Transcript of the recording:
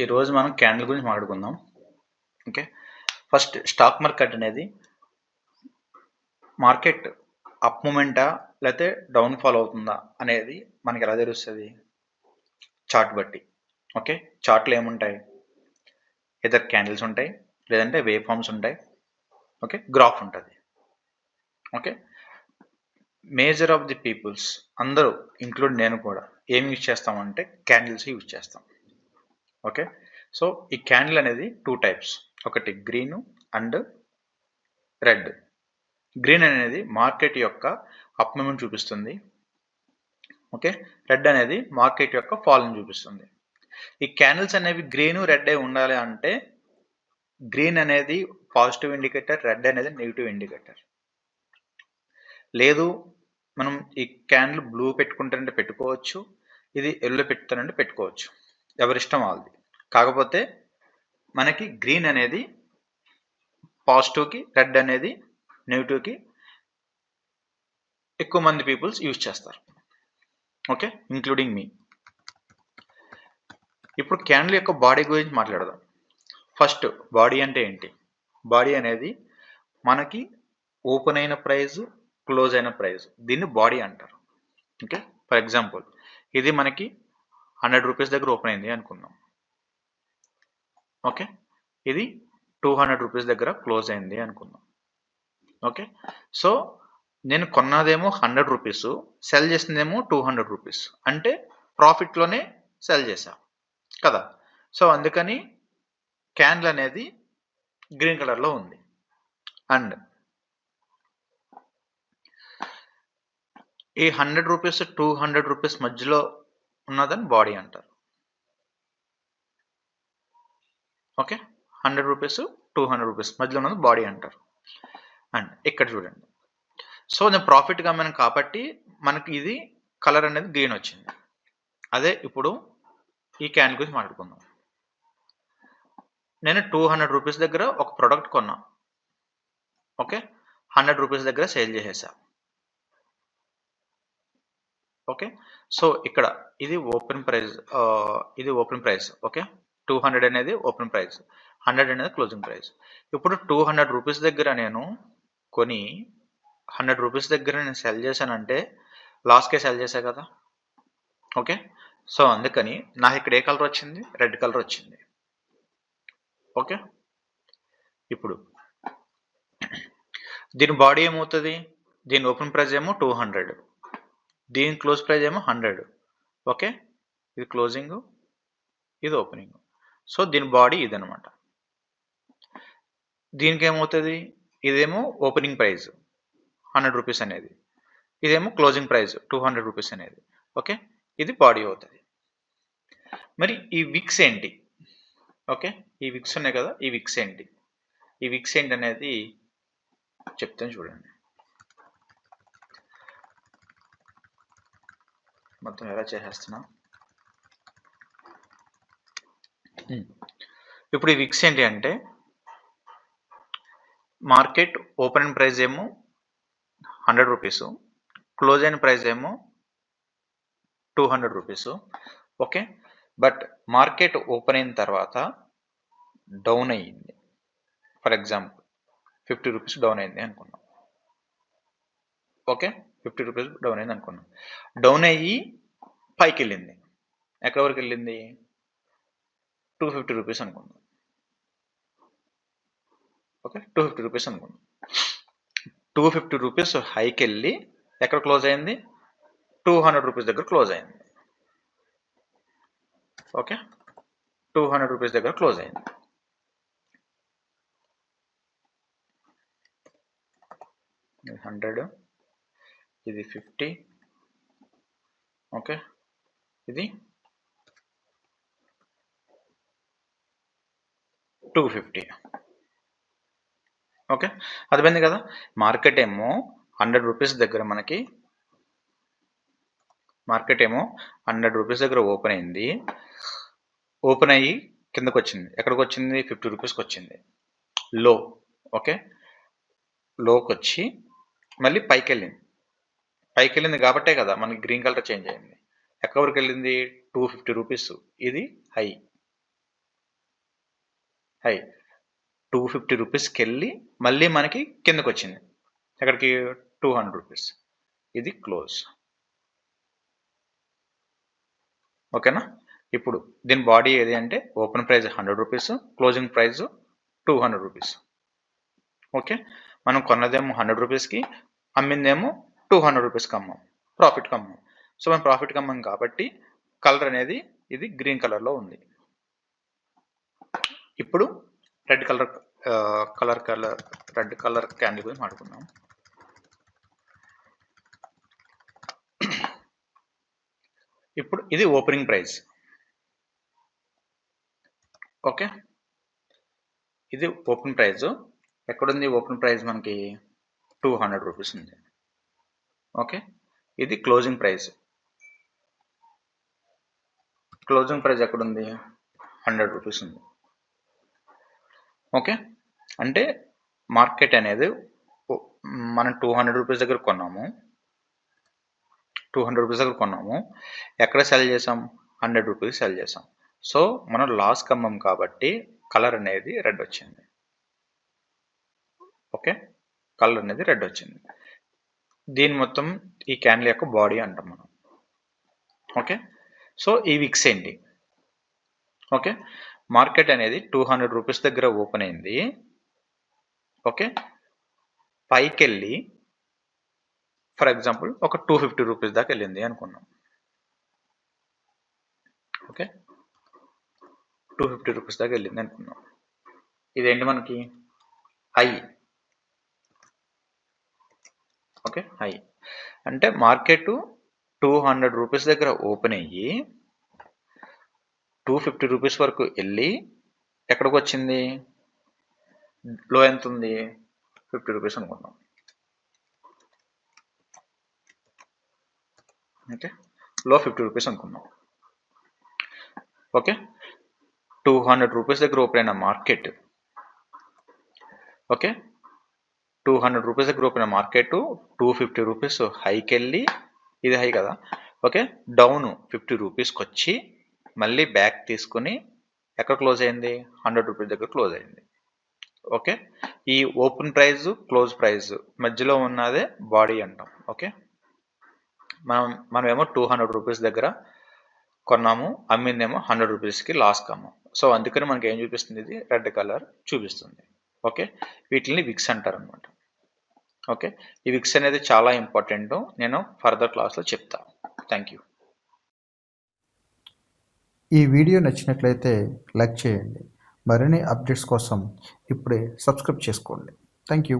ఈరోజు మనం క్యాండిల్ గురించి మాట్లాడుకుందాం. ఓకే, ఫస్ట్ స్టాక్ మార్కెట్ అనేది మార్కెట్ అప్ మూమెంటా లేకపోతే డౌన్ ఫాల్ అవుతుందా అనేది మనకి ఎలా తెలుస్తుంది? చార్ట్ బట్టి. ఓకే, చార్ట్లో ఏముంటాయి? ఏదో క్యాండిల్స్ ఉంటాయి, లేదంటే వేవ్ ఫార్మ్స్ ఉంటాయి, ఓకే, గ్రాఫ్ ఉంటుంది. Okay, major of the peoples అందరూ ఇంక్లూడ్ నేను కూడా ఏం యూజ్ చేస్తామంటే క్యాండిల్స్ యూజ్ చేస్తాం. ఓకే, సో ఈ క్యాండిల్ అనేది టూ టైప్స్, ఒకటి గ్రీన్ అండ్ రెడ్. గ్రీన్ అనేది మార్కెట్ యొక్క అప్ మూమెంట్ చూపిస్తుంది. ఓకే, రెడ్ అనేది మార్కెట్ యొక్క ఫాల్ని చూపిస్తుంది. ఈ క్యాండిల్స్ అనేవి గ్రీన్ రెడ్ ఉండాలి అంటే గ్రీన్ అనేది పాజిటివ్ ఇండికేటర్, రెడ్ అనేది నెగిటివ్ ఇండికేటర్. లేదు మనం ఈ క్యాండిల్ బ్లూ పెట్టుకుంటారంటే పెట్టుకోవచ్చు, ఇది ఎల్లో పెట్టుతారంటే పెట్టుకోవచ్చు, ఎవరిష్టం వాళ్ళది. కాకపోతే మనకి గ్రీన్ అనేది పాజిటివ్కి, రెడ్ అనేది నెగిటివ్కి ఎక్కువ మంది పీపుల్స్ యూజ్ చేస్తారు. ఓకే, ఇంక్లూడింగ్ మీ. ఇప్పుడు క్యాండిల్ యొక్క బాడీ గురించి మాట్లాడదాం. ఫస్ట్ బాడీ అంటే ఏంటి? బాడీ అనేది మనకి ఓపెన్ అయిన ప్రైస్, క్లోజ్ అయిన ప్రైస్, దీన్ని బాడీ అంటారు. ఓకే, ఫర్ ఎగ్జాంపుల్ ఇది మనకి 100 రూపీస్ దగ్గర ఓపెన్ అయింది అనుకుందాం. ఓకే, ఇది 200 రూపీస్ దగ్గర క్లోజ్ అయింది అనుకుందాం. ఓకే, సో నేను కొన్నదేమో 100 రూపీస్, సెల్ చేసిందేమో 200 రూపీస్, అంటే ప్రాఫిట్లోనే సెల్ చేశా కదా. సో అందుకని క్యాండిల్ అనేది గ్రీన్ కలర్లో ఉంది. అండ్ ఈ 100 రూపీస్ 200 రూపీస్ మధ్యలో ఉన్నదని బాడీ అంటారు. ఓకే, 100 రూపీస్ 200 రూపీస్ మధ్యలో ఉన్నది బాడీ అంటారు. అండ్ ఇక్కడ చూడండి, సో నేను ప్రాఫిట్ గమనం కాబట్టి మనకి ఇది కలర్ అనేది గ్రీన్ వచ్చింది. అదే ఇప్పుడు ఈ క్యాండిల్ గురించి మాట్లాడుకుందాం. నేను 200 రూపీస్ దగ్గర ఒక ప్రోడక్ట్ కొన్నా. ఓకే, 100 రూపీస్ దగ్గర సేల్ చేసేసా. ఓకే, సో ఇక్కడ ఇది ఓపెన్ ప్రైస్, ఇది ఓపెన్ ప్రైస్. ఓకే, 200 అనేది ఓపెన్ ప్రైస్, 100 అనేది క్లోజింగ్ ప్రైస్. ఇప్పుడు 200 రూపీస్ దగ్గర నేను కొని 100 రూపీస్ దగ్గర నేను సెల్ చేశానంటే లాస్కే సెల్ చేశా కదా. ఓకే, సో అందుకని నాకు ఇక్కడ ఏ కలర్ వచ్చింది? రెడ్ కలర్ వచ్చింది. ఓకే, ఇప్పుడు దీని బాడీ ఏమవుతుంది? దీని ఓపెన్ ప్రైస్ ఏమో 200, దీని క్లోజ్ ప్రైస్ ఏమో 100. ఓకే, ఇది క్లోజింగ్, ఇది ఓపెనింగ్. సో దీని బాడీ ఇదనమాట. దీనికి ఏమవుతుంది? ఇదేమో ఓపెనింగ్ ప్రైస్ 100 రూపీస్ అనేది, ఇదేమో క్లోజింగ్ ప్రైస్ 200 రూపీస్ అనేది. ఓకే, ఇది బాడీ అవుతుంది. మరి ఈ విక్స్ ఏంటి? ఓకే, ఈ విక్స్ ఉన్నాయి కదా, ఈ విక్స్ ఏంటి? ఈ విక్స్ ఏంటి అనేది చెప్తాను చూడండి. మొత్తం ఎలా చేసేస్తున్నా. ఇప్పుడు ఈ విక్స్ ఏంటి అంటే మార్కెట్ ఓపెన్ ప్రైస్ ఏమో 100 రూపీస్, క్లోజ్ అయిన ప్రైస్ ఏమో 200 rupees. Okay, but market open అయిన తర్వాత డౌన్ అయ్యింది. ఫర్ ఎగ్జాంపుల్ 50 రూపీస్ డౌన్ అయింది అనుకున్నాం. ఓకే, 50 రూపీస్ డౌన్ అయింది అనుకున్నాం. డౌన్ అయ్యి పైకి వెళ్ళింది. ఎక్కడి వరకు వెళ్ళింది? 250 రూపీస్ అనుకున్నాం. ఓకే, 250 రూపీస్ అనుకున్నాం. 250 రూపీస్ హైకి వెళ్ళి ఎక్కడ క్లోజ్ అయింది? 200 రూపీస్ దగ్గర క్లోజ్ అయింది. ఓకే, 200 రూపీస్ దగ్గర క్లోజ్ అయింది. ఇది 100, ఇది 50. ఓకే, ఇది 250. ఓకే, అర్థమైంది కదా. మార్కెట్ ఏమో 100 రూపీస్ దగ్గర మనకి, మార్కెట్ ఏమో 100 రూపీస్ దగ్గర ఓపెన్ అయింది. ఓపెన్ అయ్యి కిందకు వచ్చింది. ఎక్కడికి వచ్చింది? 50 రూపీస్కి వచ్చింది లో. ఓకే, లోకి వచ్చి మళ్ళీ పైకి వెళ్ళింది. పైకి వెళ్ళింది కాబట్టే కదా మనకి గ్రీన్ కలర్ చేంజ్ అయింది. ఎక్కడి వరకు వెళ్ళింది? 250 రూపీస్. ఇది హై. హై 250 రూపీస్కి వెళ్ళి మళ్ళీ మనకి కిందకు వచ్చింది ఎక్కడికి 200 రూపీస్. ఇది క్లోజ్. ఓకేనా? ఇప్పుడు దీని బాడీ ఏది అంటే open price 100 rupees, closing price 200 rupees. Okay, మనం కొన్నదేమో 100 రూపీస్కి, అమ్మిందేమో 200 రూపీస్కి అమ్మాం, ప్రాఫిట్కి అమ్మాం. సో మనం ప్రాఫిట్కి అమ్మాం కాబట్టి కలర్ అనేది ఇది గ్రీన్ కలర్లో ఉంది. ఇప్పుడు రెడ్ కలర్ క్యాండిల్ గురించి మాట్లాడుకుందాం. ఇప్పుడు ఇది ఓపెనింగ్ ప్రైస్. ఓకే, ఇది ఓపెన్ ప్రైస్. ఎక్కడుంది ఓపెన్ ప్రైస్? మనకి 200 రూపీస్ ఉంది. ఓకే, ఇది క్లోజింగ్ ప్రైస్. క్లోజింగ్ ప్రైస్ ఎక్కడుంది? 100 రూపీస్ ఉంది. ఓకే, అంటే మార్కెట్ అనేది మనం 200 రూపీస్ దగ్గర కొన్నాము, 200 రూపీస్ దగ్గర కొన్నాము, ఎక్కడ సెల్ చేసాం? 100 రూపీస్ సెల్ చేసాం. సో మనం లాస్ కమ్మాం కాబట్టి కలర్ అనేది రెడ్ వచ్చింది. ఓకే, కలర్ అనేది రెడ్ వచ్చింది. దీని మొత్తం ఈ క్యాండిల్ యొక్క బాడీ అంటాం మనం. ఓకే, సో ఈ విక్స్ ఏంటి? ఓకే, మార్కెట్ అనేది 200 రూపీస్ దగ్గర ఓపెన్ అయింది. ఓకే, పైకి వెళ్ళి ఫర్ ఎగ్జాంపుల్ ఒక 250 రూపీస్ దాకా వెళ్ళింది అనుకున్నాం. ఓకే, 250 రూపీస్ దాకా వెళ్ళింది అనుకున్నాం. ఇదేంటి మనకి? హై. ఓకే, హై అంటే మార్కెట్ 200 రూపీస్ దగ్గర ఓపెన్ అయ్యి 250 రూపీస్ వరకు వెళ్ళి ఎక్కడికి వచ్చింది? లో ఎంత ఉంది? 50 రూపీస్ అనుకున్నాం. ఓకే, లో 50 రూపీస్ అనుకున్నాం. ఓకే, 200 రూపీస్ దగ్గర ఓపెన్ అయిన మార్కెట్, ఓకే 200 రూపీస్ దగ్గర ఓపెన్ అయిన మార్కెట్ 250 రూపీస్ హైకి వెళ్ళి, ఇది హై కదా, ఓకే డౌన్ 50 రూపీస్కి వచ్చి మళ్ళీ బ్యాక్ తీసుకుని ఎక్కడ క్లోజ్ అయింది? 100 రూపీస్ దగ్గర క్లోజ్ అయింది. ఓకే, ఈ ఓపెన్ ప్రైస్ క్లోజ్ ప్రైస్ మధ్యలో ఉన్నదే బాడీ అంటాం. ఓకే, మనమేమో 200 రూపీస్ దగ్గర కొన్నాము, అమ్మిందేమో 100 రూపీస్కి లాస్ కమ్మాము. సో అందుకని మనకి ఏం చూపిస్తుంది? ఇది రెడ్ కలర్ చూపిస్తుంది. ఓకే, వీటిని విక్స్ అంటారు అనమాట. ఓకే, ఈ విక్స్ అనేది చాలా ఇంపార్టెంట్, నేను ఫర్దర్ క్లాస్లో చెప్తాను. Thank you. ఈ వీడియో నచ్చినట్లయితే లైక్ చేయండి. మరిన్ని అప్డేట్స్ కోసం ఇప్పుడే సబ్స్క్రైబ్ చేసుకోండి. Thank you.